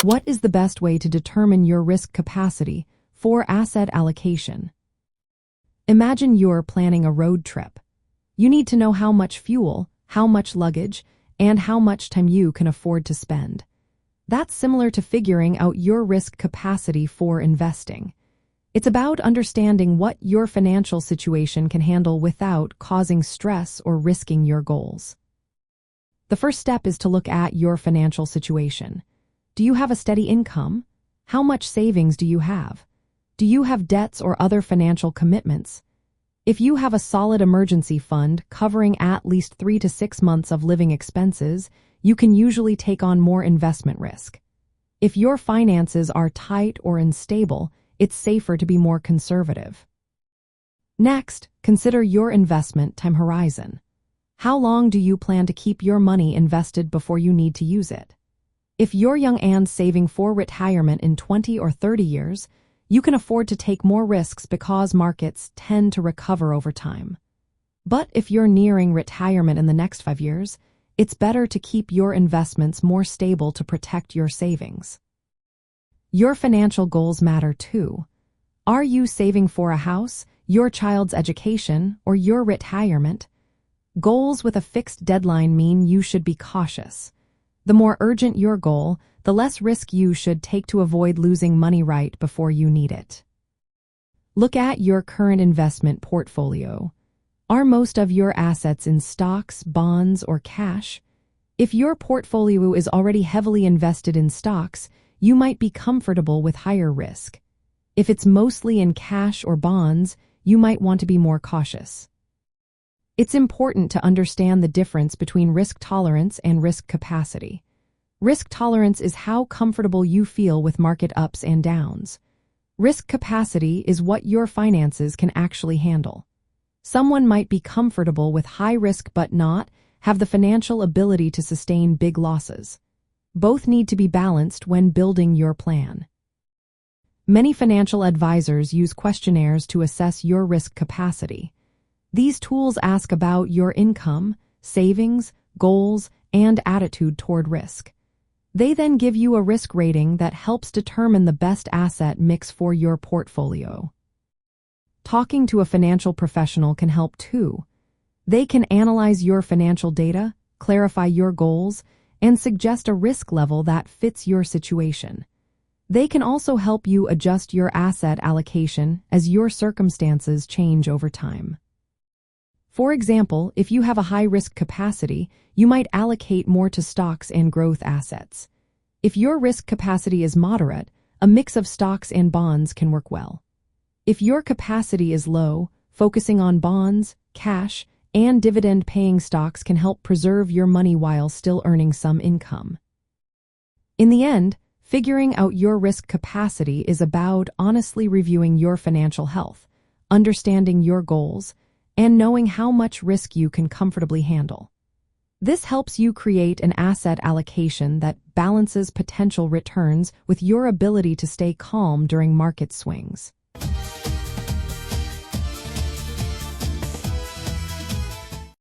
What is the best way to determine your risk capacity for asset allocation? Imagine you're planning a road trip. You need to know how much fuel, how much luggage, and how much time you can afford to spend. That's similar to figuring out your risk capacity for investing. It's about understanding what your financial situation can handle without causing stress or risking your goals. The first step is to look at your financial situation. Do you have a steady income? How much savings do you have? Do you have debts or other financial commitments? If you have a solid emergency fund covering at least 3 to 6 months of living expenses, you can usually take on more investment risk. If your finances are tight or unstable, it's safer to be more conservative. Next, consider your investment time horizon. How long do you plan to keep your money invested before you need to use it? If you're young and saving for retirement in 20 or 30 years, you can afford to take more risks because markets tend to recover over time. But if you're nearing retirement in the next 5 years, it's better to keep your investments more stable to protect your savings. Your financial goals matter too. Are you saving for a house, your child's education, or your retirement? Goals with a fixed deadline mean you should be cautious. The more urgent your goal, the less risk you should take to avoid losing money right before you need it. Look at your current investment portfolio. Are most of your assets in stocks, bonds, or cash? If your portfolio is already heavily invested in stocks, you might be comfortable with higher risk. If it's mostly in cash or bonds, you might want to be more cautious. It's important to understand the difference between risk tolerance and risk capacity. Risk tolerance is how comfortable you feel with market ups and downs. Risk capacity is what your finances can actually handle. Someone might be comfortable with high risk but not have the financial ability to sustain big losses. Both need to be balanced when building your plan. Many financial advisors use questionnaires to assess your risk capacity. These tools ask about your income, savings, goals, and attitude toward risk. They then give you a risk rating that helps determine the best asset mix for your portfolio. Talking to a financial professional can help too. They can analyze your financial data, clarify your goals, and suggest a risk level that fits your situation. They can also help you adjust your asset allocation as your circumstances change over time. For example, if you have a high-risk capacity, you might allocate more to stocks and growth assets. If your risk capacity is moderate, a mix of stocks and bonds can work well. If your capacity is low, focusing on bonds, cash, and dividend-paying stocks can help preserve your money while still earning some income. In the end, figuring out your risk capacity is about honestly reviewing your financial health, understanding your goals, and knowing how much risk you can comfortably handle. This helps you create an asset allocation that balances potential returns with your ability to stay calm during market swings.